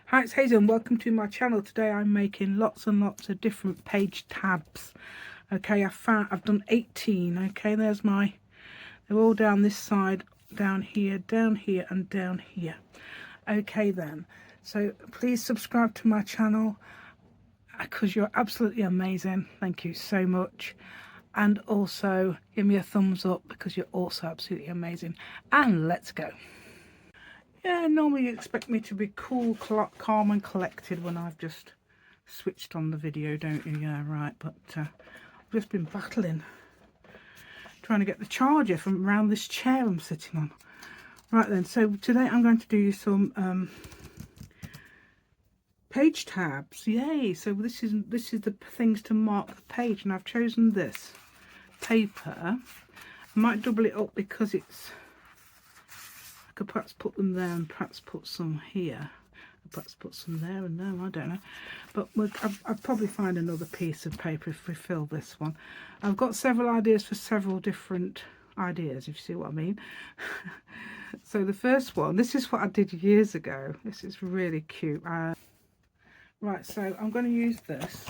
Hi, it's Hazel and welcome to my channel. Today I'm making lots and lots of different page tabs. Okay, I've done 18. Okay, there's my, they're all down this side, down here and down here. Okay then, so please subscribe to my channel because you're absolutely amazing. Thank you so much. And also give me a thumbs up because you're also absolutely amazing. And let's go. Yeah, normally you expect me to be cool, calm and collected when I've just switched on the video, don't you? Yeah, right, but I've just been battling, trying to get the charger from around this chair I'm sitting on. Right then, so today I'm going to do some page tabs. Yay! So this is the things to mark the page, and I've chosen this paper. I might double it up because it's, I could perhaps put them there and perhaps put some here. Perhaps put some there and there, I don't know. But I'll probably find another piece of paper if we fill this one. I've got several ideas for several different ideas, if you see what I mean. So the first one, this is what I did years ago. This is really cute. Right, so I'm going to use this.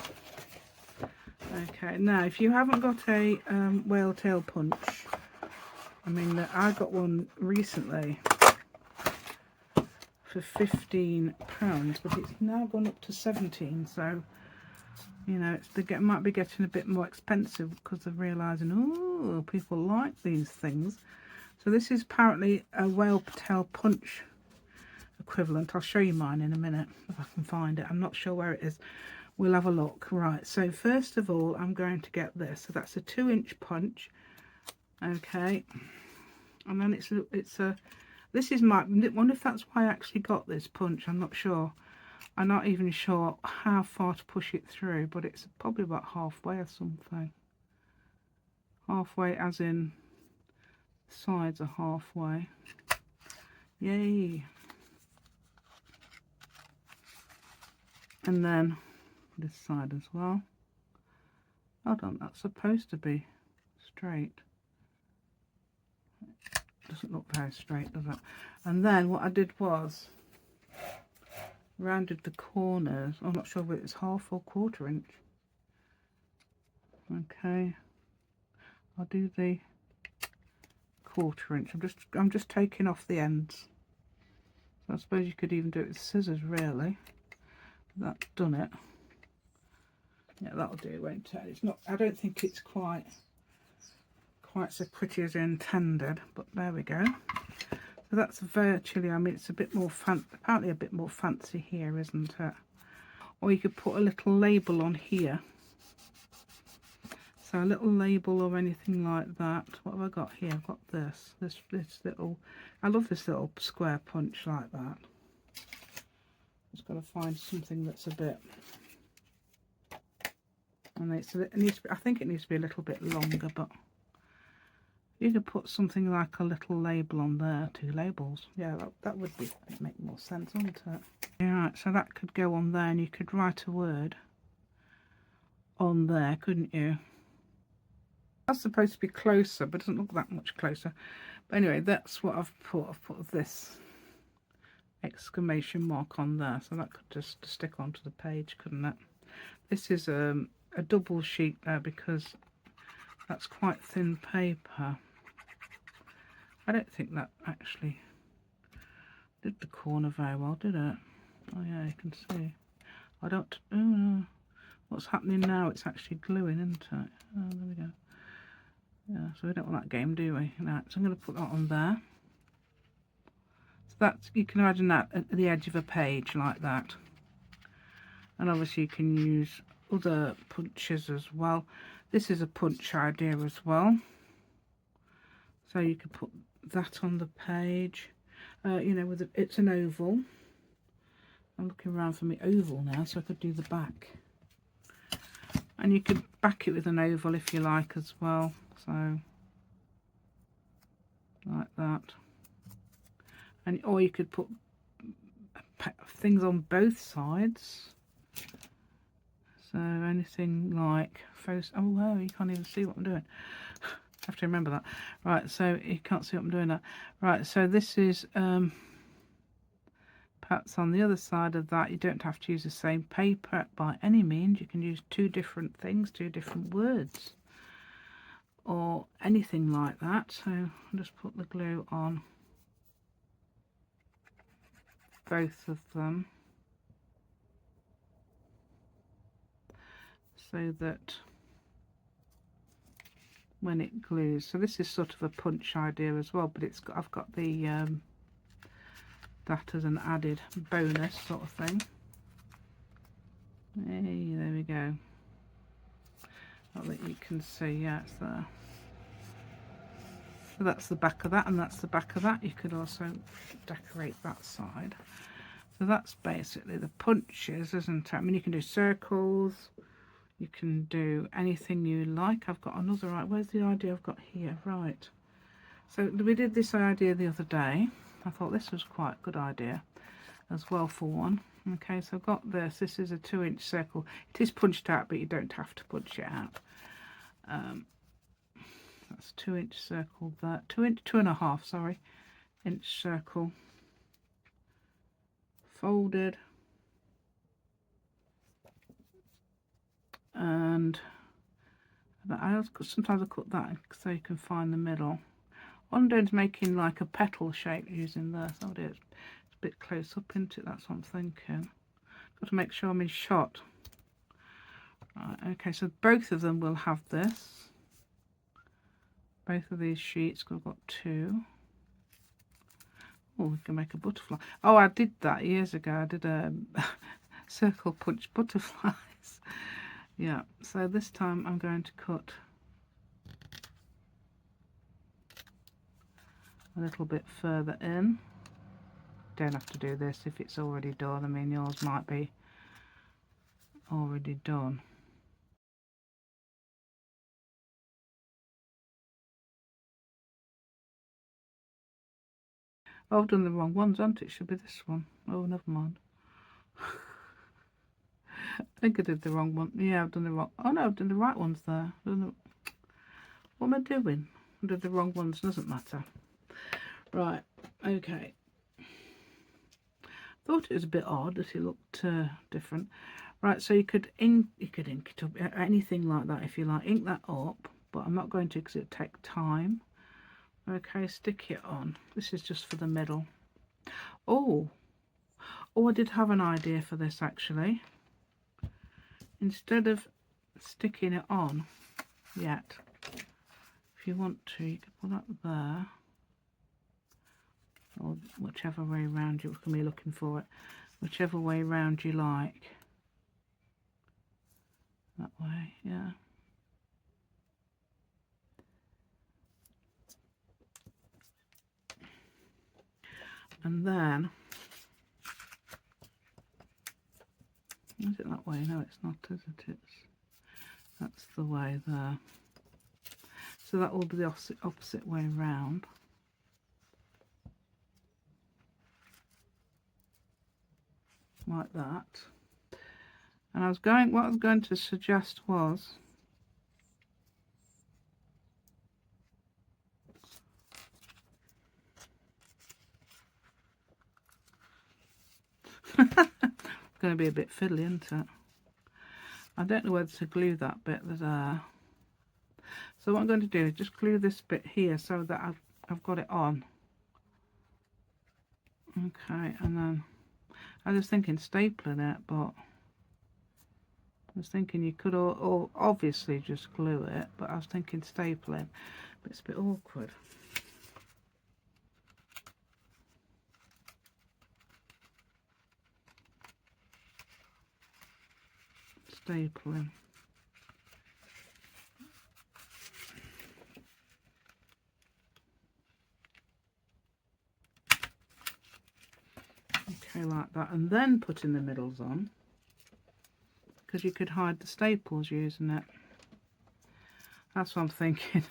Okay, now if you haven't got a whale tail punch, I mean, I got one recently for £15, but it's now gone up to 17, so you know might be getting a bit more expensive because they're realizing, oh, people like these things. So this is apparently a whale tail punch equivalent. I'll show you mine in a minute if I can find it. I'm not sure where it is. We'll have a look. Right, so first of all I'm going to get this. So that's a 2-inch punch. Okay, and then it's a this is my, I wonder if that's why I actually got this punch. I'm not sure. I'm not even sure how far to push it through, but it's probably about halfway or something. Halfway as in sides are halfway. Yay. And then this side as well. Hold on, that's supposed to be straight. Doesn't look very straight, does it? And then what I did was rounded the corners. I'm not sure whether it's half or 1/4 inch. Okay, I'll do the 1/4 inch. I'm just taking off the ends. So I suppose you could even do it with scissors, really. That's done it. Yeah, that'll do, won't it? It's not. I don't think it's quite so pretty as intended, but there we go. So that's virtually, I mean, it's a bit more apparently a bit more fancy here, isn't it? Or you could put a little label on here. So a little label or anything like that. What have I got here? I've got this little, I love this little square punch like that. Just got to find something that's a bit, and it needs to be, I think it needs to be a little bit longer, but you could put something like a little label on there, 2 labels. Yeah, that would make more sense, wouldn't it? Yeah, right, so that could go on there and you could write a word on there, couldn't you? That's supposed to be closer, but it doesn't look that much closer. But anyway, that's what I've put. I've put this exclamation mark on there, so that could just stick onto the page, couldn't it? This is a double sheet there because that's quite thin paper. I don't think that actually did the corner very well, did it? Oh yeah, you can see. I don't. Oh, what's happening now? It's actually gluing, isn't it? Oh, there we go. Yeah, so we don't want that game, do we? Right, so I'm going to put that on there. So that's, you can imagine that at the edge of a page like that. And obviously you can use other punches as well. This is a punch idea as well. So you could put that on the page. You know, it's an oval. I'm looking around for my oval now, so I could do the back. And you could back it with an oval if you like as well. So like that. And or you could put things on both sides. So anything like oh wow, you can't even see what I'm doing. I have to remember that. Right, so you can't see what I'm doing now. Right, so this is Perhaps on the other side of that, you don't have to use the same paper by any means. You can use two different things, two different words, or anything like that. So I'll just put the glue on both of them so that when it glues, so this is sort of a punch idea as well, but I've got the that as an added bonus sort of thing. Hey, there we go. Not that you can see, yeah, it's there. So that's the back of that, and that's the back of that. You could also decorate that side. So that's basically the punches, isn't it? I mean, you can do circles, you can do anything you like. I've got another, where's the idea I've got here? Right. So we did this idea the other day. I thought this was quite a good idea as well for one. Okay, so I've got this. This is a 2-inch circle. It is punched out, but you don't have to punch it out. That's 2-inch circle there. 2.5, sorry, inch circle. Folded. And sometimes I cut that so you can find the middle. What I'm doing is making like a petal shape using this. Oh dear, it's a bit close up into it, that's what I'm thinking. Got to make sure I'm in shot. Right, okay, so both of them will have this. Both of these sheets, because I've got two. Oh, we can make a butterfly. Oh, I did that years ago. I did a circle punch butterflies. Yeah, so this time I'm going to cut a little bit further in. Don't have to do this if it's already done. I mean, yours might be already done. Oh, I've done the wrong ones, haven't it? It should be this one. Oh, never mind. I think I did the wrong one. Yeah, I've done the wrong. Oh no, I've done the right ones there. What am I doing? I did the wrong ones. Doesn't matter. Right. Okay. Thought it was a bit odd that it looked different. Right. So you could ink it up, anything like that if you like. Ink that up, but I'm not going to because it'll take time. Okay. Stick it on. This is just for the middle. Oh, I did have an idea for this actually. Instead of sticking it on yet, if you want to, you can put that there, or whichever way around you can be looking for it, whichever way around you like. That way, yeah. And then, is it that way? No, it's not, is it? That's the way there. So that will be the opposite way around. Like that. And what I was going to suggest was going to be a bit fiddly, isn't it? I don't know whether to glue that bit there. So what I'm going to do is just glue this bit here so that I've got it on. Okay, and then I was thinking stapling it, but I was thinking you could all obviously just glue it, but I was thinking stapling, but it's a bit awkward. Stapling. Okay, like that, and then putting the middles on, because you could hide the staples using it. That's what I'm thinking.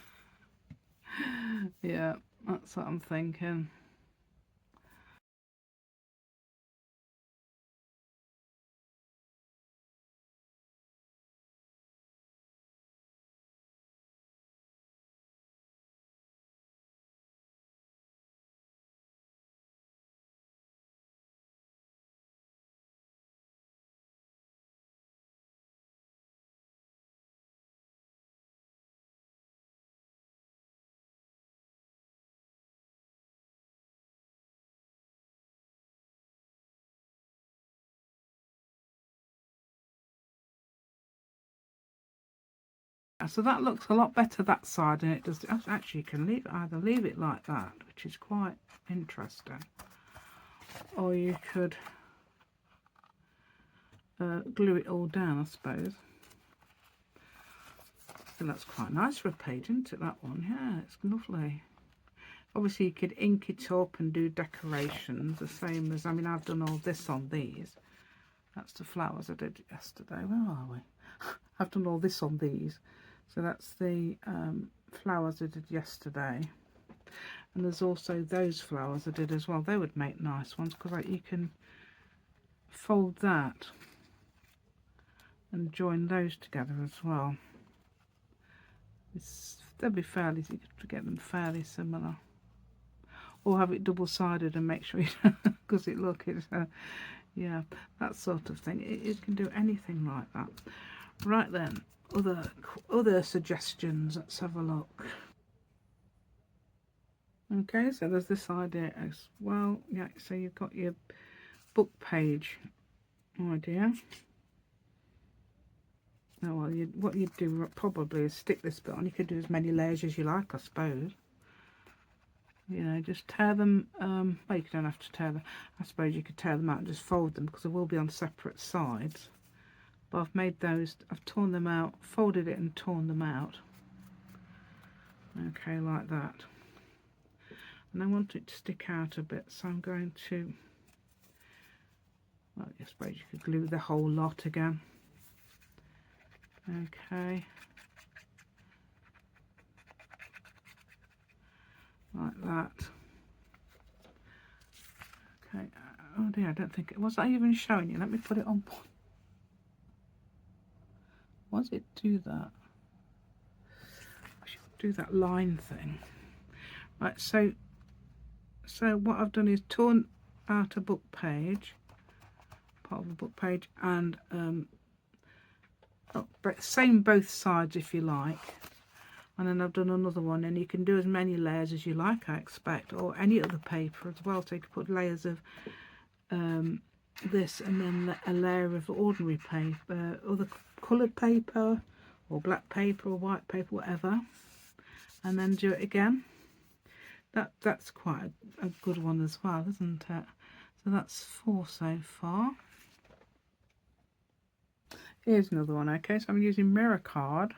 Yeah, that's what I'm thinking. so that looks a lot better that side than it does. Actually, you can either leave it like that, which is quite interesting, or you could glue it all down, I suppose. So that's quite nice for a page, isn't it, that one? Yeah, it's lovely. Obviously you could ink it up and do decorations, the same as, I mean, I've done all this on these. That's the flowers I did yesterday. Where are we? I've done all this on these. So that's the flowers I did yesterday. And there's also those flowers I did as well. They would make nice ones, because like, you can fold that and join those together as well. They'll be fairly easy to get them fairly similar. Or have it double-sided and make sure you because it's yeah, that sort of thing. It can do anything like that. Right then, other suggestions. Let's have a look. Okay, so there's this idea as well. Yeah, so you've got your book page idea. Oh, well, what you'd do probably is stick this bit on. You could do as many layers as you like, I suppose. You know, just tear them. Well, you don't have to tear them. I suppose you could tear them out and just fold them, because they will be on separate sides. But I've made those. I've torn them out, folded it, and torn them out. Okay, like that. And I want it to stick out a bit, so I'm going to. Well, I suppose you could glue the whole lot again. Okay, like that. Okay, oh dear, I don't think it was. I even showing you? Let me put it on. Why does it do that? I should do that line thing. Right, so what I've done is torn out a book page, part of the book page, and same both sides if you like, and then I've done another one, and you can do as many layers as you like, I expect, or any other paper as well. So you can put layers of this, and then a layer of ordinary paper, other coloured paper, or black paper, or white paper, whatever, and then do it again. That's quite a good one as well, isn't it? So that's 4 so far. Here's another one. Okay, so I'm using mirror card,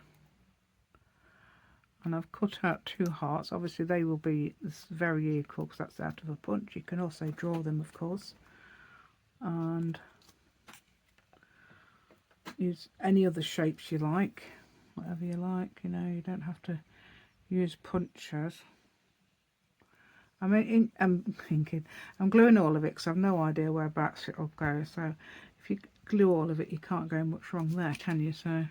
and I've cut out 2 hearts. Obviously they will be very equal, because that's out of a punch. You can also draw them, of course, and use any other shapes you like, whatever you like. You know, you don't have to use punches. I'm gluing all of it, because I've no idea whereabouts it'll go. So if you glue all of it, you can't go much wrong there, can you? So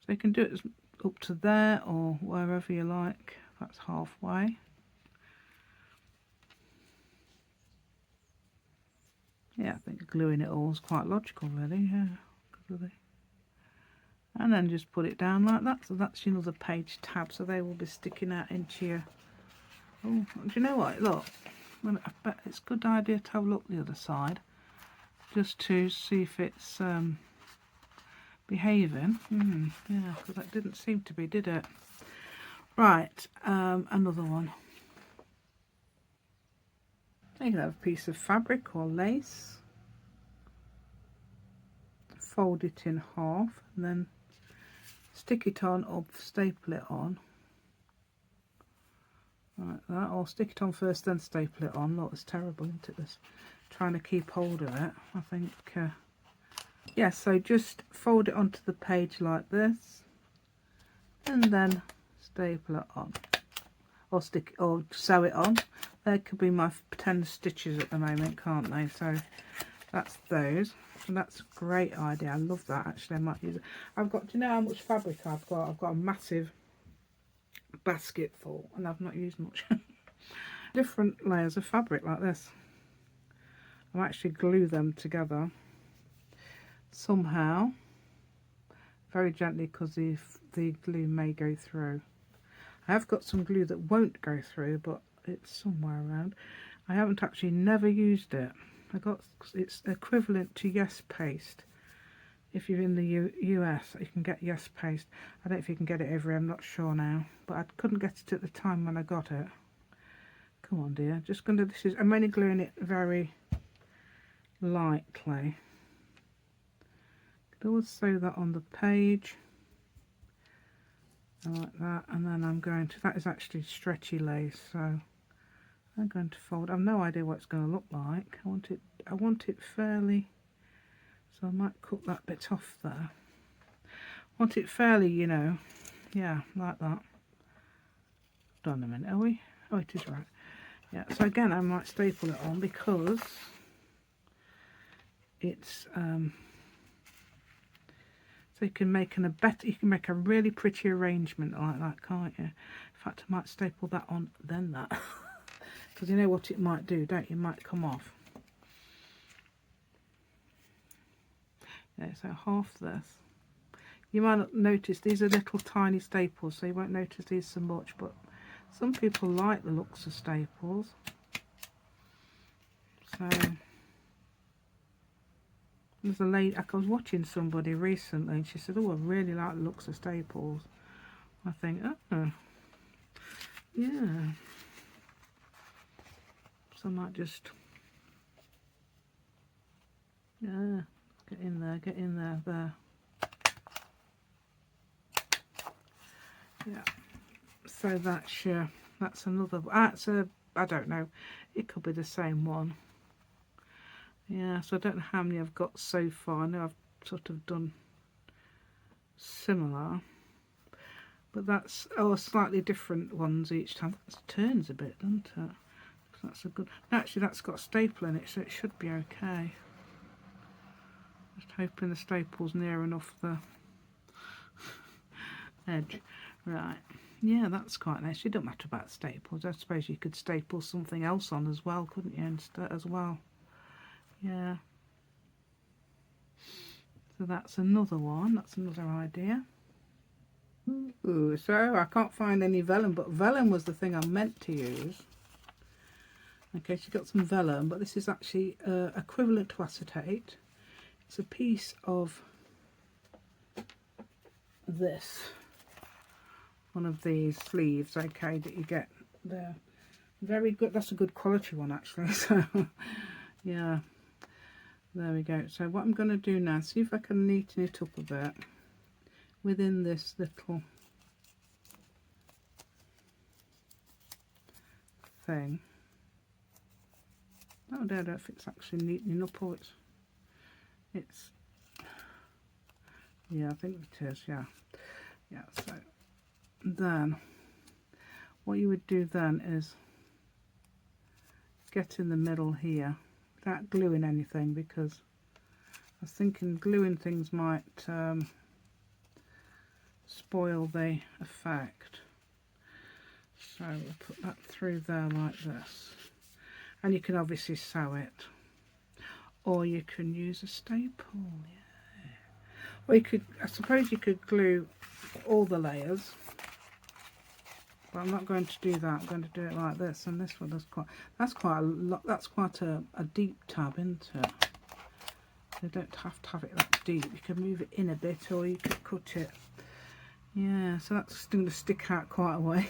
you can do it up to there, or wherever you like. That's halfway. Yeah, I think gluing it all is quite logical, really. Yeah, and then just put it down like that. So that's your other page tab. So they will be sticking out into your. Oh, do you know what? Look, well, I bet it's a good idea to have a look the other side, just to see if it's behaving. Yeah, because that didn't seem to be, did it? Right, another one. You can have a piece of fabric or lace, fold it in half, and then stick it on or staple it on. Like that, or stick it on first, then staple it on. Look, it's terrible, isn't it? This trying to keep hold of it. I think, yeah. So just fold it onto the page like this, and then staple it on, or sew it on. There could be my 10 stitches at the moment, can't they? So that's those. And that's a great idea. I love that. Actually, I might use it. I've got. Do you know how much fabric I've got? I've got a massive basket full, and I've not used much. Different layers of fabric like this. I'll actually glue them together somehow, very gently, because the glue may go through. I have got some glue that won't go through, but it's somewhere around. I haven't actually never used it. It's equivalent to Yes paste if you're in the US, you can get Yes Paste. I don't know if you can get it over here, I'm not sure now, but I couldn't get it at the time when I got it. Come on, dear. Just gonna, I'm only gluing it very lightly. Could always sew that on the page, like that, and then I'm going to, that is actually stretchy lace, so I'm going to fold. I've no idea what it's going to look like. I want it fairly, so I might cut that bit off there. I want it fairly, you know, yeah, like that. Hold on a minute, are we? Oh, it is right. Yeah, so again, I might staple it on because it's so you can make you can make a really pretty arrangement like that, can't you? In fact, I might staple that on, then that, because you know what it might do, don't you? It might come off. Yeah, so half this. You might not notice these are little tiny staples, so you won't notice these so much, but some people like the looks of staples. So there's a lady, I was watching somebody recently and she said, oh, I really like the looks of staples. I think, oh, yeah. So I might just, yeah, get in there, there. Yeah. So that's another, that's a, I don't know, it could be the same one. Yeah, so I don't know how many I've got so far. I know I've sort of done similar, but that's, oh, slightly different ones each time. That turns a bit, doesn't it? That's a good, actually that's got a staple in it, so it should be okay. Just hoping the staple's near enough the edge. Right, yeah, that's quite nice. You don't matter about staples. I suppose you could staple something else on as well, couldn't you, instead as well? Yeah. So that's another one. That's another idea. Ooh, so I can't find any vellum, but vellum was the thing I meant to use. Okay, she's got some vellum, but this is actually equivalent to acetate. It's a piece of this, one of these sleeves, okay, that you get there. Very good. That's a good quality one, actually. So, yeah. There we go. So what I'm going to do now, see if I can neaten it up a bit within this little thing. Oh, I don't know if it's actually neatening up or it's yeah, I think it is, yeah. Yeah, so then what you would do then is get in the middle here without gluing anything, because I was thinking gluing things might spoil the effect. So we'll put that through there like this, and you can obviously sew it, or you can use a staple, yeah. Or you could, I suppose you could glue all the layers, but I'm not going to do that. I'm going to do it like this, and this one is that's quite a lot, that's quite a deep tab, isn't it? You don't have to have it that deep. You can move it in a bit, or you could cut it. Yeah, so that's going to stick out quite a way.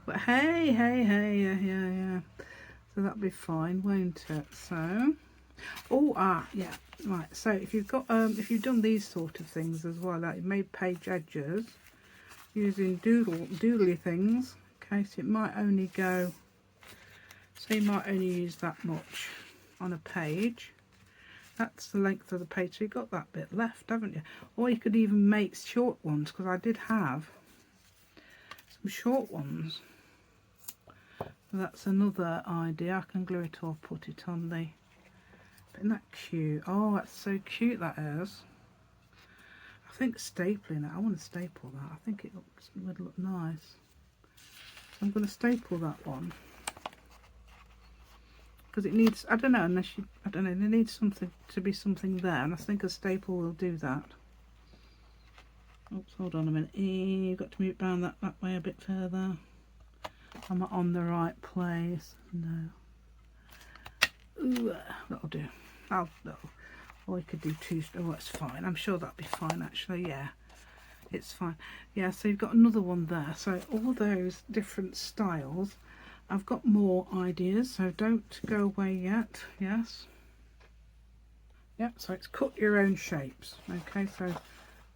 But hey, yeah. So that'll be fine, won't it? So, yeah, right. So if you've got, if you've done these sort of things as well, like you've made page edges using doodly things. Okay, so it might only go. So you might only use that much on a page. That's the length of the page, so you've got that bit left, haven't you? Or you could even make short ones, because I did have some short ones. So that's another idea. I can glue it or put it on the... Isn't that cute? Oh, that's so cute, that is. I think stapling it, I want to staple that. I think it would look nice. So I'm going to staple that one. Because it needs, I don't know, unless you, I don't know, there needs something to be something there, and I think a staple will do that. Oops, hold on a minute. You've got to move down that way a bit further. I'm not on the right place. No. Ooh, that'll do. Or we could do two. Oh, it's fine. I'm sure that'll be fine actually. Yeah, it's fine. Yeah, so you've got another one there. So all those different styles. I've got more ideas, so don't go away yet. Yes. Yep, so it's cut your own shapes. Okay, so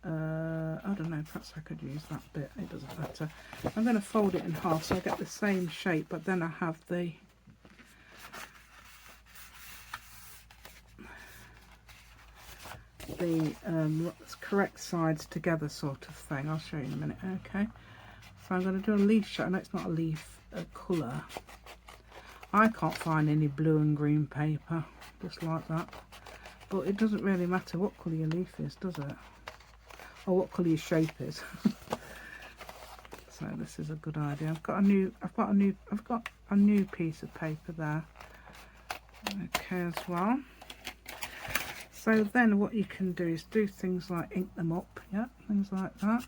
I don't know, perhaps I could use that bit. It doesn't matter. I'm going to fold it in half so I get the same shape, but then I have the correct sides together sort of thing. I'll show you in a minute. Okay, so I'm going to do a leaf shape. No, it's not a leaf, a colour. I can't find any blue and green paper, just like that. But it doesn't really matter what colour your leaf is, does it? Or what colour your shape is. So this is a good idea. I've got a new piece of paper there. Okay, as well. So then what you can do is do things like ink them up, yeah, things like that.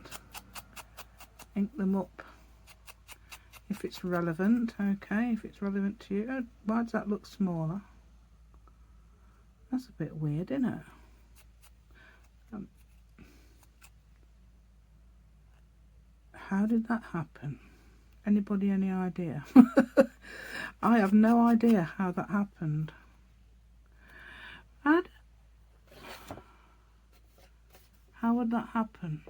Ink them up if it's relevant, okay, if it's relevant to you. Oh, why does that look smaller? That's a bit weird, isn't it? How did that happen? Anybody any idea? I have no idea how that happened. How would that happen?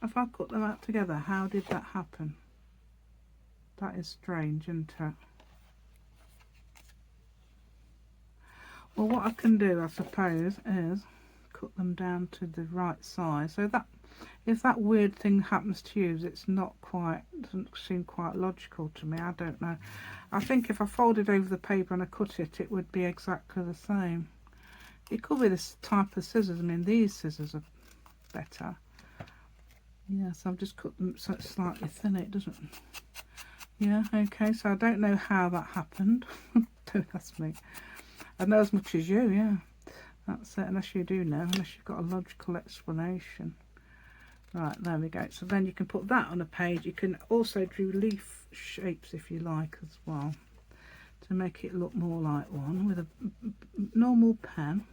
If I cut them out together, how did that happen? That is strange, isn't it? Well, what I can do, I suppose, is cut them down to the right size. So that, if that weird thing happens to you, it's not quite, doesn't seem quite logical to me. I don't know. I think if I folded over the paper and I cut it, it would be exactly the same. It could be this type of scissors. I mean, these scissors are better. Yes, I've just cut them so it's slightly thinner. It doesn't. Yeah, okay. So I don't know how that happened. Don't ask me. I know as much as you. Yeah, that's it. Unless you do know, unless you've got a logical explanation. Right, there we go. So then you can put that on a page. You can also do leaf shapes if you like as well, to make it look more like one with a normal pen.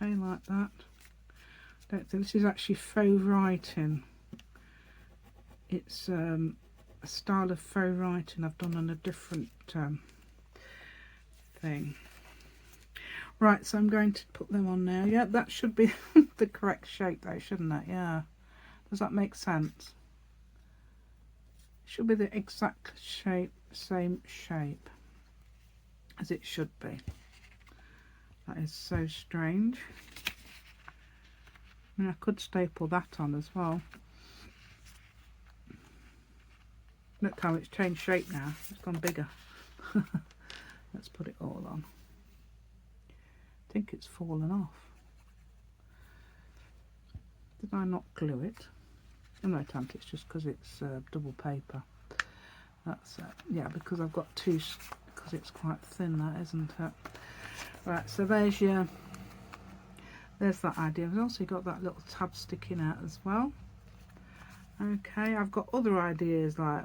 Okay, like that. Don't think this is actually faux writing. It's a style of faux writing I've done on a different thing. Right, so I'm going to put them on now. Yeah, that should be the correct shape though, shouldn't it? Yeah. Does that make sense? It should be the exact shape, same shape as it should be. That is so strange. I mean, I could staple that on as well. Look how it's changed shape now. It's gone bigger. Let's put it all on. I think it's fallen off. Did I not glue it? Oh, no, it can't. It's just because it's double paper. That's it. Yeah, because I've got two, because it's quite thin, that, isn't it? Right, so there's that idea. I've also got that little tab sticking out as well. Okay, I've got other ideas like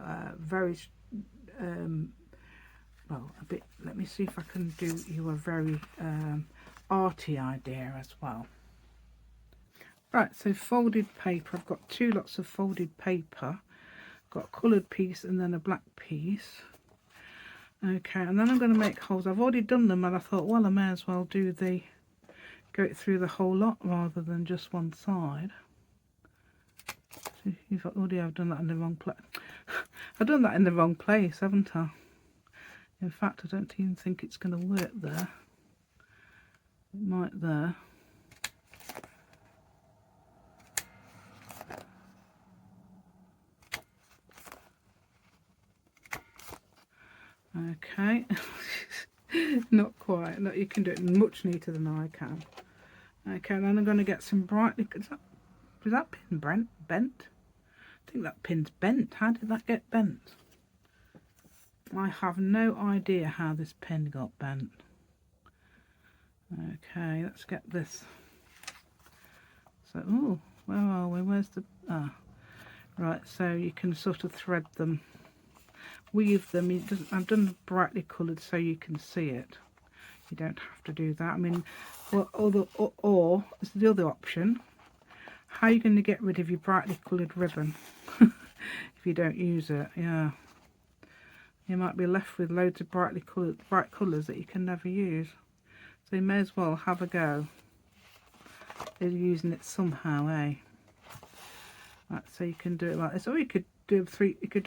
well, a bit. Let me see if I can do you a very arty idea as well. Right, so folded paper. I've got two lots of folded paper. Got a coloured piece and then a black piece. Okay, and then I'm going to make holes. I've already done them, and I thought, well, I may as well go through the whole lot rather than just one side. You've already I've done that in the wrong place. I've done that in the wrong place, haven't I? In fact, I don't even think it's going to work there. It might there. Okay. Not quite. No, you can do it much neater than I can. Okay, and then I'm going to get some brightly. Is that pin bent? I think that pin's bent. How did that get bent? I have no idea how this pin got bent. Okay, let's get this. So, oh, where are we? Where's the... Ah, right, so you can sort of thread them weave them. I've done brightly coloured so you can see it. You don't have to do that. I mean, or it's the other option. How are you going to get rid of your brightly coloured ribbon if you don't use it? Yeah, you might be left with loads of bright colours that you can never use. So you may as well have a go at using it somehow, eh? Right, so you can do it like this, or you could do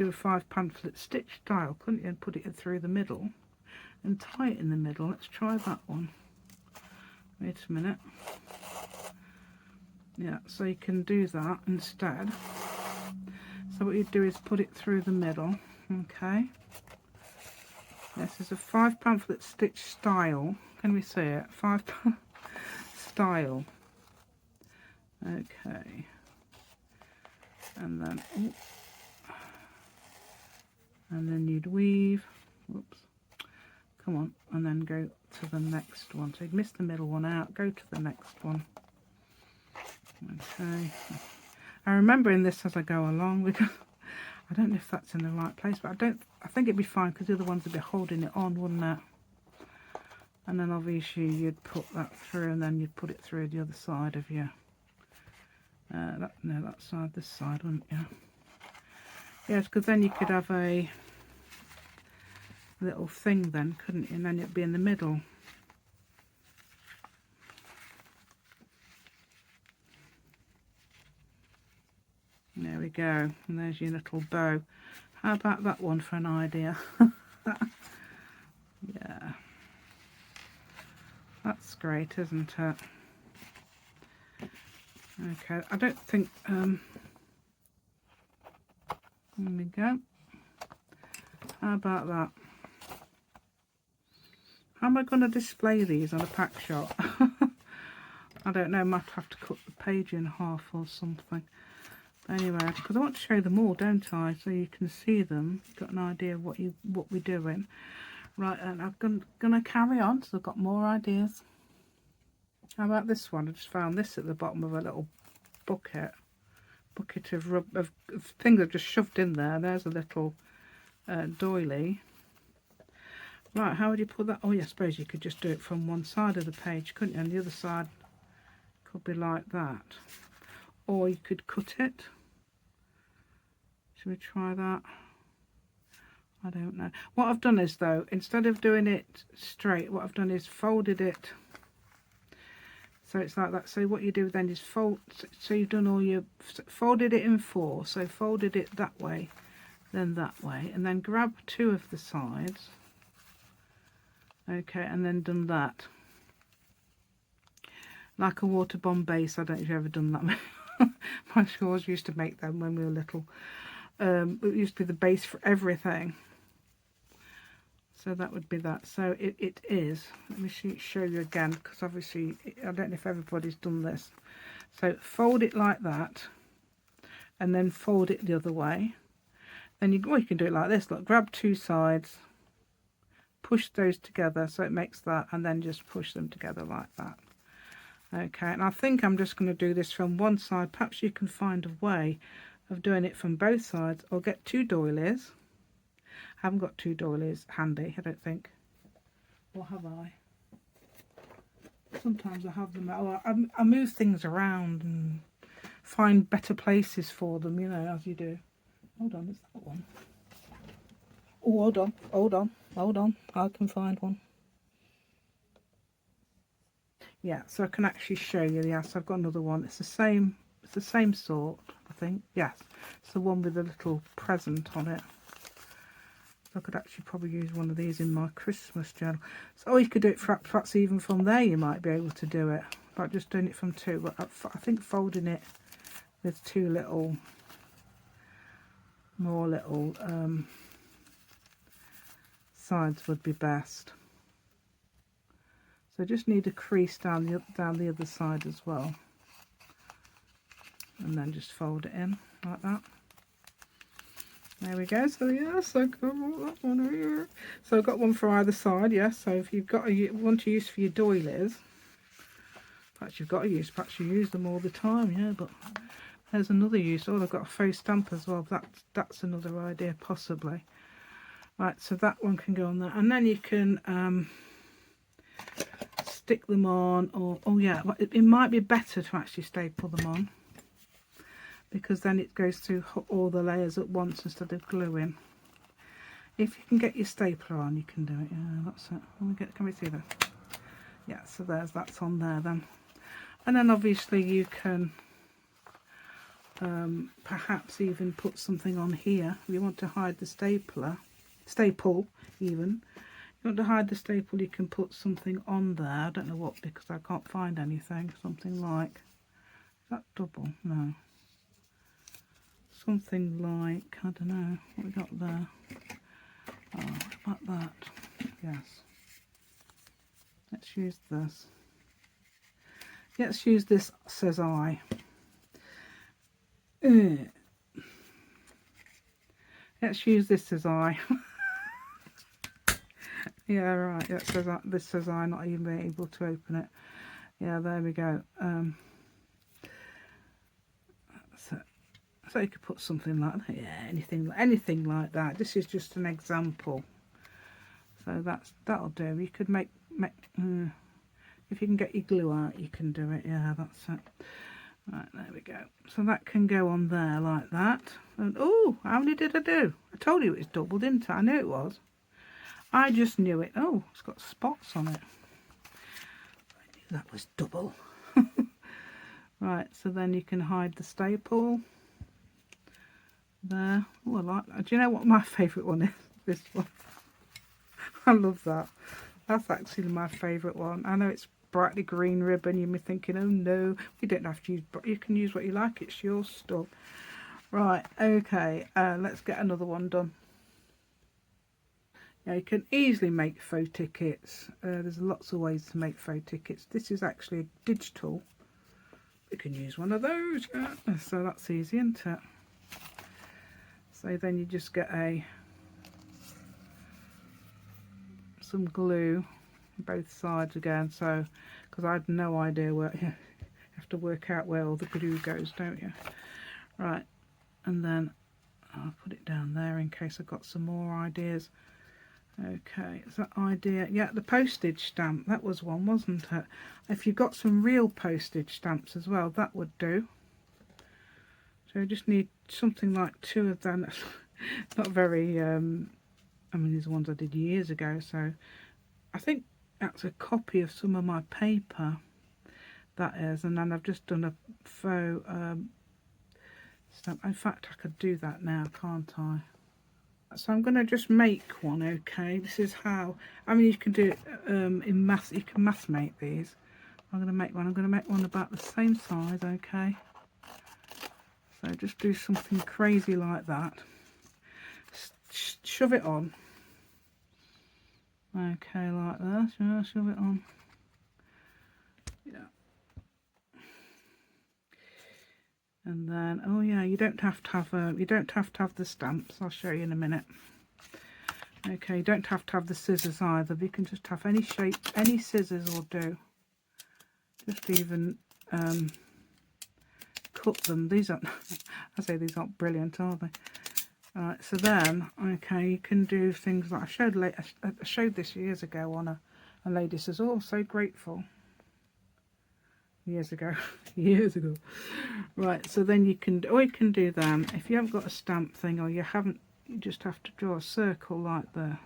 a 5 pamphlet stitch style, couldn't you, and put it through the middle and tie it in the middle. Let's try that one. Wait a minute. Yeah, so you can do that instead. So what you do is put it through the middle. Okay. This is a 5 pamphlet stitch style. Can we see it? 5 style. Okay. And then, and then you'd weave. Whoops. Come on, and then go to the next one. So you'd miss the middle one out. Go to the next one. Okay. I'm remembering this as I go along because I don't know if that's in the right place, but I think it'd be fine because the other ones would be holding it on, wouldn't it? And then obviously you'd put that through, and then you'd put it through the other side of your that side, this side, wouldn't you? Yes, because then you could have a little thing then, couldn't you? And then it'd be in the middle. There we go, and there's your little bow. How about that one for an idea? Yeah, that's great, isn't it? Okay, I don't think there we go. How about that? How am I going to display these on a pack shot? I don't know, I might have to cut the page in half or something. Anyway, because I want to show them all, don't I? So you can see them, got an idea of what we're doing. Right, and I'm gonna carry on, so I've got more ideas. How about this one? I just found this at the bottom of a little bucket of things I've just shoved in there. There's a little doily. Right, how would you put that? Oh yeah, I suppose you could just do it from one side of the page, couldn't you? And the other side could be like that. Or you could cut it. Should we try that? I don't know. What I've done is, though, instead of doing it straight, what I've done is folded it. So it's like that. So what you do then is fold. So you've done all your, folded it in 4. So folded it that way, then that way, and then grab 2 of the sides. Okay, and then done that. Like a water bomb base. I don't know if you've ever done that. My shawls used to make them when we were little. It used to be the base for everything. So that would be that. So it is. Let me show you again, because obviously I don't know if everybody's done this. So fold it like that, and then fold it the other way. Then you can do it like this. Look, grab 2 sides, push those together so it makes that, and then just push them together like that. Okay, and I think I'm just going to do this from one side. Perhaps you can find a way of doing it from both sides, or get 2 doilies. I haven't got 2 doilies handy, I don't think. Or have I? Sometimes I have them. I move things around and find better places for them, you know, as you do. Hold on, it's that one. Oh, hold on. I can find one. Yeah, so I can actually show you. Yes, I've got another one. It's the same sort, I think. Yes, it's the one with the little present on it. So I could actually probably use one of these in my Christmas journal. So you could do it perhaps even from there. You might be able to do it, but just doing it from 2. But I think folding it with 2 more little sides would be best. So just need a crease down the other side as well, and then just fold it in like that. There we go. So yes, I got that one here. So I've got one for either side. Yes. So if you've got one to use for your doilies, perhaps you use them all the time. Yeah, but there's another use. Oh, I've got a faux stamp as well. That's another idea possibly. Right, so that one can go on there, and then you can stick them on, or oh yeah, it might be better to actually staple them on, because then it goes through all the layers at once instead of gluing. If you can get your stapler on, you can do it. Yeah, that's it. Can we see that? Yeah, so that's on there then. And then obviously you can perhaps even put something on here. If you want to hide the staple even. If you want to hide the staple, you can put something on there. I don't know what, because I can't find anything. Something like, is that double? No. Something like, I don't know, what we got there. Oh, what about that? Yes. Let's use this. Let's use this, says I. Let's use this, says I. Yeah, right. That says this says I, not even being able to open it. Yeah, there we go. So you could put something like that. Yeah, anything like that. This is just an example. So that'll do. You could make if you can get your glue out, you can do it. Yeah, that's it. Right, there we go. So that can go on there like that. And oh, how many did I do? I told you it was double, didn't I? I knew it was. I just knew it. Oh, it's got spots on it. I knew that was double. Right, so then you can hide the staple. There. Oh, I like that. Do you know what my favourite one is? This one. I love that. That's actually my favourite one. I know it's brightly green ribbon. You'll be thinking, oh no, you don't have to use, but you can use what you like. It's your stuff. Right, okay. Let's get another one done. Now you can easily make faux tickets. There's lots of ways to make faux tickets. This is actually digital. You can use one of those. So that's easy, isn't it? So then you just get some glue both sides again. So because I had no idea where you have to work out where all the glue goes, don't you? Right, and then I'll put it down there in case I've got some more ideas. Okay, is that idea? Yeah, the postage stamp, that was one, wasn't it? If you've got some real postage stamps as well, that would do. So I just need something like 2 of them. Not very, I mean, these are ones I did years ago, so I think that's a copy of some of my paper, that is, and then I've just done a faux stamp. In fact, I could do that now, can't I? So I'm going to just make one, okay? This is how, I mean, you can do it in mass, you can mass make these. I'm going to make one. I'm going to make one about the same size, okay? So just do something crazy like that. Shove it on. Okay, like that. Yeah, shove it on. Yeah. And then, oh yeah, you don't have to have the stamps. I'll show you in a minute. Okay, you don't have to have the scissors either. You can just have any shape, any scissors will do. Just even cut them. These aren't, I say these aren't brilliant, are they? Alright, so then, okay, you can do things like I showed this years ago on a lady says, oh, so grateful. Years ago. Years ago. Right, so then you can do them. If you haven't got a stamp thing, or you just have to draw a circle like there.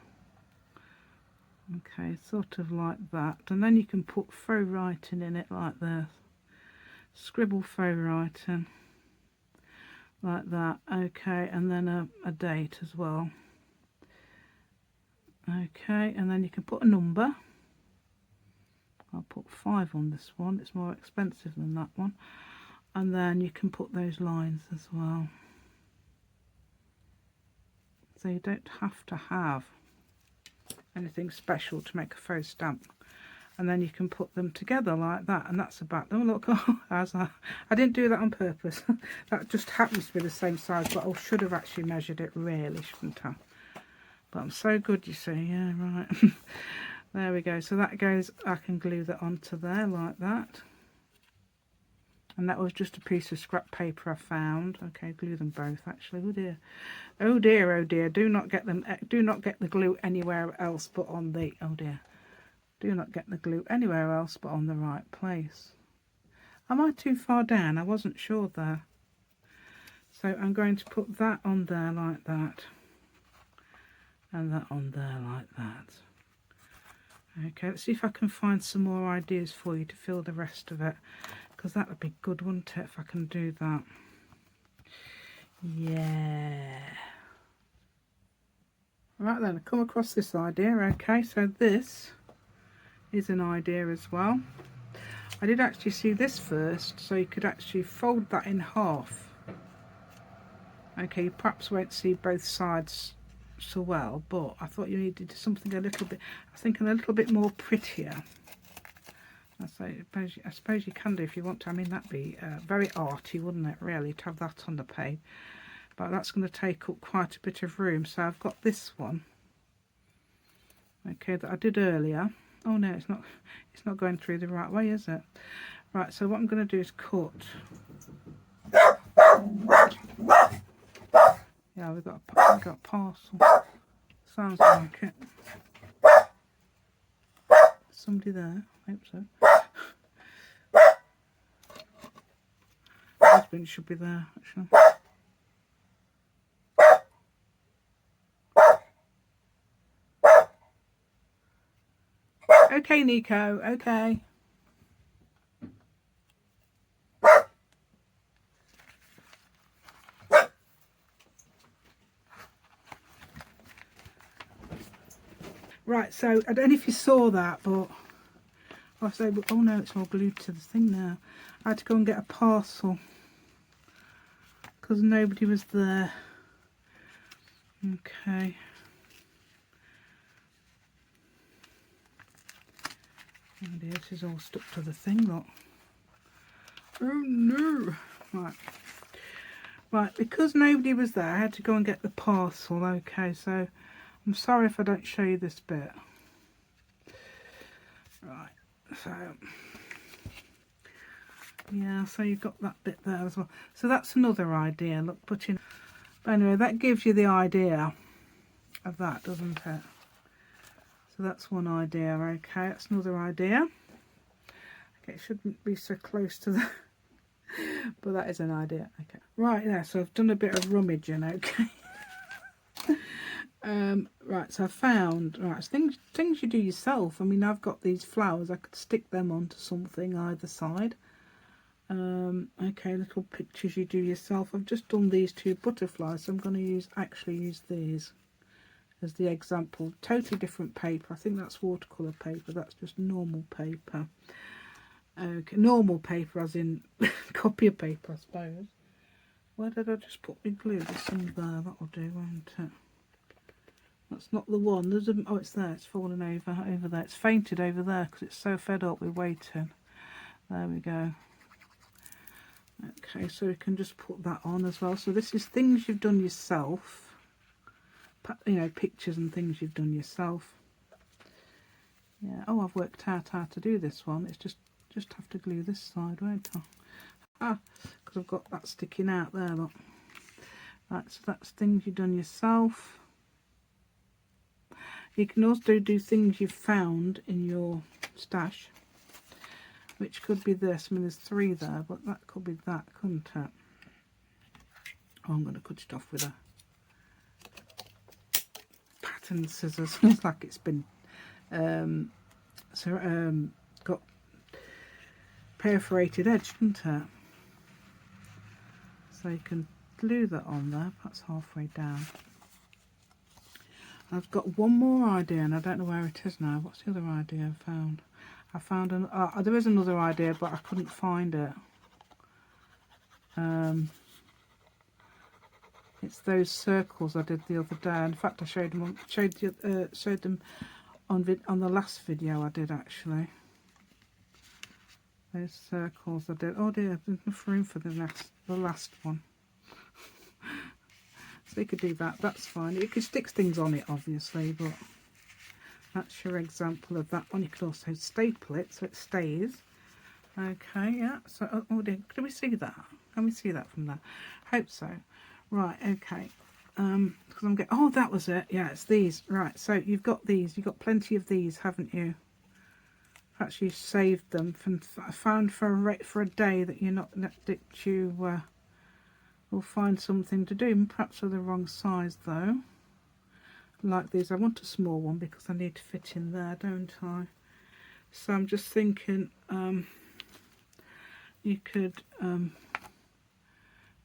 Okay, sort of like that. And then you can put faux writing in it like this. Scribble faux writing. Like that. Okay, and then a date as well. Okay, and then you can put a number. I'll put 5 on this one. It's more expensive than that one. And then you can put those lines as well. So you don't have to have anything special to make a faux stamp. And then you can put them together like that, and that's about them. Look, oh, I didn't do that on purpose. That just happens to be the same size, but I should have actually measured it, really, shouldn't I? But I'm so good, you see. Yeah, right. There we go. So that goes, I can glue that onto there like that. And that was just a piece of scrap paper I found. Okay, glue them both actually. Oh dear. Oh dear, oh dear. Do not get them, do not get the glue anywhere else but on the, oh dear. Do not get the glue anywhere else but on the right place. Am I too far down? I wasn't sure there. So I'm going to put that on there like that. And that on there like that. Okay, let's see if I can find some more ideas for you to fill the rest of it. Because that would be good, wouldn't it, if I can do that. Yeah. Right then, I come across this idea. Okay, so this is an idea as well. I did actually see this first, so you could actually fold that in half. Okay, you perhaps won't see both sides so well, but I thought you needed something a little bit, I was thinking a little bit more prettier. I suppose you can do if you want to. I mean, that'd be very arty, wouldn't it, really, to have that on the page. But that's going to take up quite a bit of room. So I've got this one, okay, that I did earlier. Oh no, it's not going through the right way, is it? Right, so what I'm going to do is cut. Yeah, we've got a parcel. Sounds like it. Somebody there. I hope so. Husband should be there, actually. Okay, Nico. Okay. Right, so I don't know if you saw that, but I say, oh no, it's all glued to the thing now. I had to go and get a parcel because nobody was there. Okay. Oh dear, this is all stuck to the thing, look. Oh no. Right. Right, because nobody was there, I had to go and get the parcel. Okay, so I'm sorry if I don't show you this bit. Right, so yeah, so you've got that bit there as well. So that's another idea. Look, but anyway, that gives you the idea of that, doesn't it? So that's one idea. Okay, that's another idea. Okay, it shouldn't be so close to the but that is an idea. Okay, right, yeah, so I've done a bit of rummaging. Okay. Right, so I found, right, things you do yourself. I mean, I've got these flowers, I could stick them onto something either side. Okay, little pictures you do yourself. I've just done these two butterflies, so I'm going to actually use these as the example. Totally different paper. I think that's watercolour paper, that's just normal paper. Okay, normal paper as in copy of paper, I suppose. Where did I just put my glue? There's some there, that'll do, won't it? That's not the one. There's a, oh, it's there. It's fallen over there. It's fainted over there because it's so fed up with waiting. There we go. Okay, so we can just put that on as well. So this is things you've done yourself. You know, pictures and things you've done yourself. Yeah. Oh, I've worked out how to do this one. It's just have to glue this side, won't I? Ah, because I've got that sticking out there. Look. Right. So that's things you've done yourself. You can also do things you've found in your stash, which could be this. I mean, there's 3 there, but that could be that, couldn't it? Oh, I'm going to cut it off with a pattern scissors. Looks like it's been got perforated edge, didn't it? So you can glue that on there. That's halfway down. I've got one more idea and I don't know where it is now. What's the other idea I found? I found there is another idea, but I couldn't find it. It's those circles I did the other day. In fact, I showed them on the last video I did actually. Those circles I did. Oh dear, there's enough room for the last one. So you could do that, that's fine. You could stick things on it obviously, but that's your example of that one. You could also staple it so it stays. Okay, yeah, so, oh dear, can we see that? Can we see that from there? Hope so. Right, okay. Because I'm getting, oh, that was it. Yeah, it's these. Right, so you've got these. You've got plenty of these, haven't you? Perhaps you saved them from, found for a day that you're not, that you will find something to do. Perhaps they're the wrong size though. Like these, I want a small one because I need to fit in there, don't I? So I'm just thinking, you could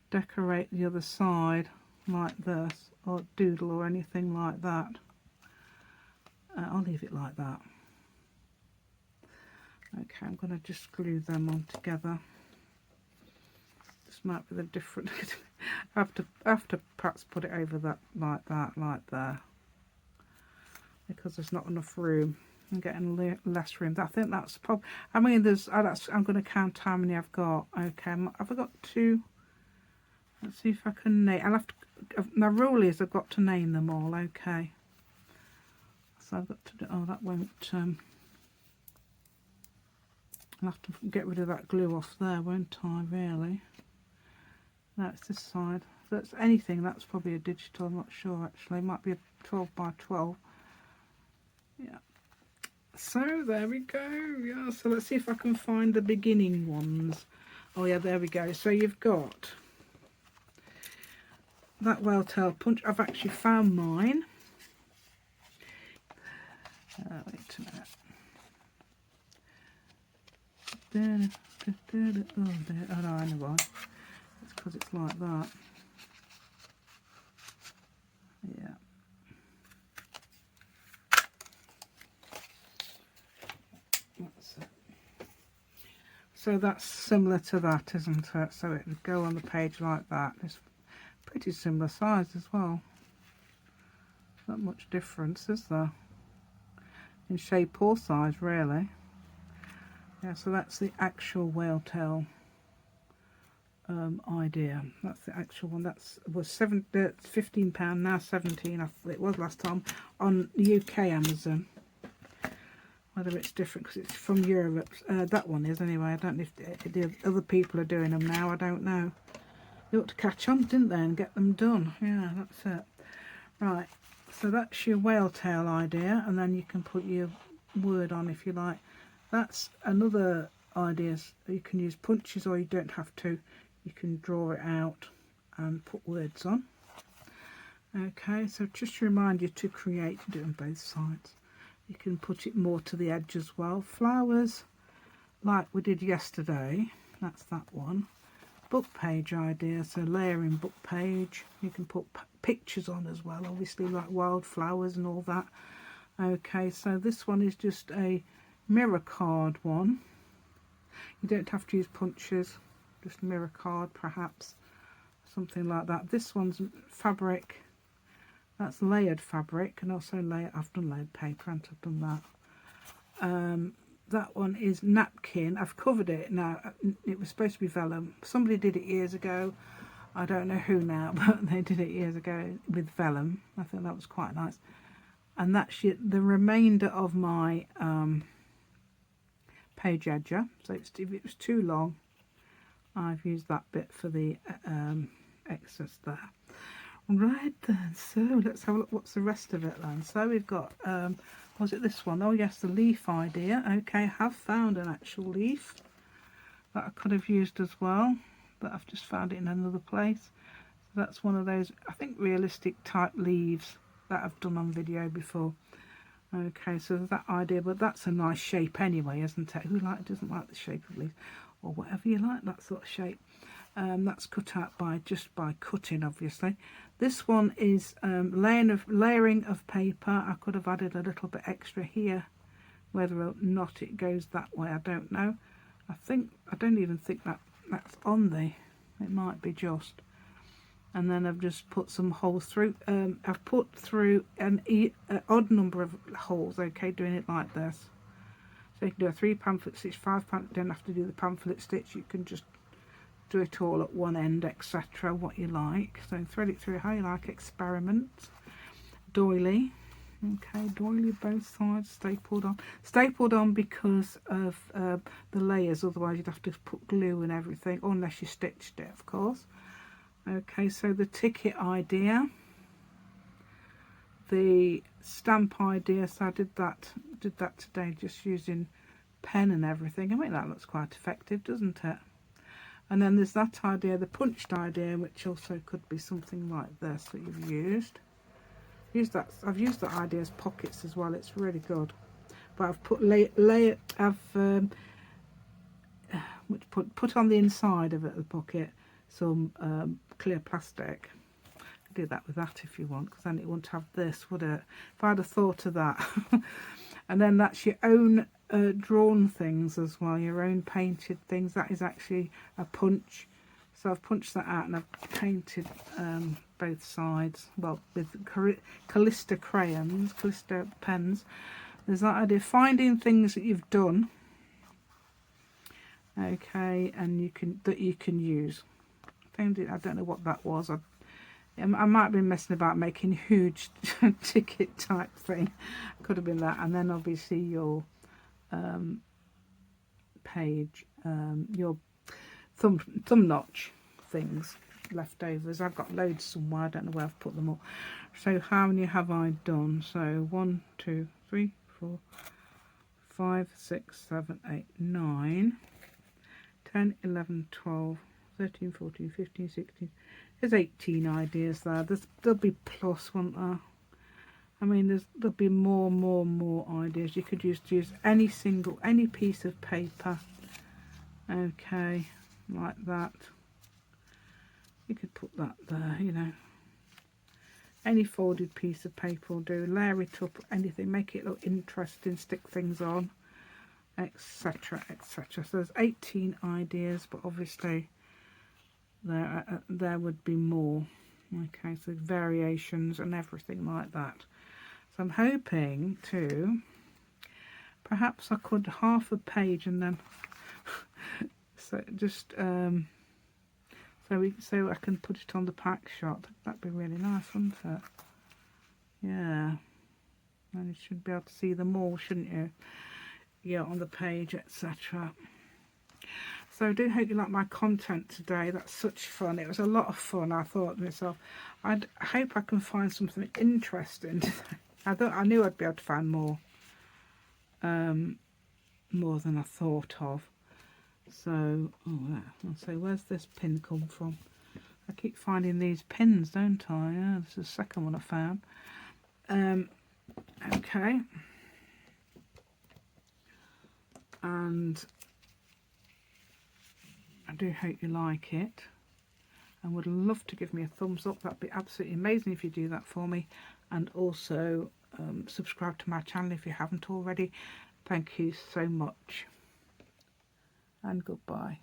decorate the other side like this, or doodle or anything like that. I'll leave it like that. Okay, I'm going to just glue them on together. This might be the different. I have to perhaps put it over that, like there, because there's not enough room. I'm getting less room. I think that's probably. I mean, there's. I'm going to count how many I've got. Okay, have I got 2? Let's see if I can name. I'll have to. My rule is I've got to name them all. Okay. So I've got to do. Oh, that won't. I'll have to get rid of that glue off there, won't I? Really? No, it's this side. So that's anything. That's probably a digital. I'm not sure actually. It might be a 12 by 12. Yeah. So there we go. Yeah. So let's see if I can find the beginning ones. Oh yeah, there we go. So you've got that whale tail punch. I've actually found mine. Wait a minute. Oh dear. Oh no, I know why. It's because it's like that. Yeah. That's it. So that's similar to that, isn't it? So it would go on the page like that. It's pretty similar size as well. Not much difference, is there? In shape or size, really. Yeah, so that's the actual whale tail idea. That's the actual one. That's was £15, now 17. It was last time on UK Amazon. Whether it's different because it's from Europe. That one is anyway. I don't know if the other people are doing them now. I don't know. They ought to catch on, didn't they, and get them done. Yeah, that's it. Right. So that's your whale tail idea, and then you can put your word on if you like. That's another idea. You can use punches or you don't have to. You can draw it out and put words on. Okay, so just to remind you to create, do it on both sides. You can put it more to the edge as well. Flowers, like we did yesterday. That's that one. Book page idea, so layering book page. You can put pictures on as well, obviously, like wildflowers and all that. Okay, so this one is just a mirror card one. You don't have to use punches, just mirror card perhaps, something like that. This one's fabric, that's layered fabric, and also I've done layered paper and I've done that. That one is napkin. I've covered it now. It was supposed to be vellum. Somebody did it years ago. I don't know who now, but they did it years ago with vellum. I think that was quite nice. And that's the remainder of my page edger. So if it was too long, I've used that bit for the excess there. Right then, so let's have a look what's the rest of it then. So we've got, was it this one? Oh yes, the leaf idea. Okay, I have found an actual leaf that I could have used as well, but I've just found it in another place. So that's one of those, I think, realistic type leaves that I've done on video before. Okay, so that idea, but that's a nice shape anyway, isn't it? Who doesn't like the shape of leaves, or whatever you like, that sort of shape. That's cut out just by cutting, obviously. This one is layering of paper. I could have added a little bit extra here. Whether or not it goes that way, I don't know. I don't even think that's on the. It might be just. And then I've just put some holes through. I've put through an odd number of holes. Okay, doing it like this. So you can do a 3 pamphlet stitch, 5 pamphlet. Don't have to do the pamphlet stitch. You can just do it all at one end, etc. What you like. So thread it through how you like. Experiment. Doily. Okay, doily both sides, stapled on because of the layers, otherwise you'd have to put glue and everything, or unless you stitched it, of course. Okay, so the ticket idea, the stamp idea, so I did that today just using pen and everything. I mean, that looks quite effective, doesn't it? And then there's that idea, the punched idea, which also could be something like this that you've used. I've used that idea as pockets as well. It's really good. But I've put put on the inside of it, the pocket, some clear plastic. Do that with that if you want, because then it wouldn't have this, would it? If I'd have thought of that. And then that's your own drawn things as well, your own painted things. That is actually a punch. So I've punched that out and I've painted both sides, well, with Callista crayons, Callista pens. There's that idea, finding things that you've done, okay, and you can use. I don't know what that was. I might have been messing about making huge ticket type thing. Could have been that. And then obviously your page, your thumb notch things, leftovers. I've got loads somewhere. I don't know where I've put them all. So how many have I done? So 1, 2, 3, 4, 5, 6, 7, 8, 9, 10, 11, 12, 13, 14, 15, 16. There's 18 ideas there. There'll be plus, won't there? I mean, there'll be more ideas. You could use any piece of paper. Okay, like that. You could put that there, you know. Any folded piece of paper will do. Layer it up, anything. Make it look interesting. Stick things on, etc, etc. So there's 18 ideas, but obviously there would be more. Okay, so variations and everything like that. So I'm hoping to, perhaps I could half a page and then so just so I can put it on the pack shot. That'd be really nice, wouldn't it? Yeah, and you should be able to see them all, shouldn't you? Yeah, on the page, etc. So I do hope you like my content today. That's such fun. It was a lot of fun. I thought to myself, I hope I can find something interesting today. I knew I'd be able to find more than I thought of. So, so where's this pin come from? I keep finding these pins, don't I? Yeah, this is the second one I found. Okay. And I do hope you like it, and would love to give me a thumbs up. That'd be absolutely amazing if you do that for me. And also subscribe to my channel if you haven't already. Thank you so much, and goodbye.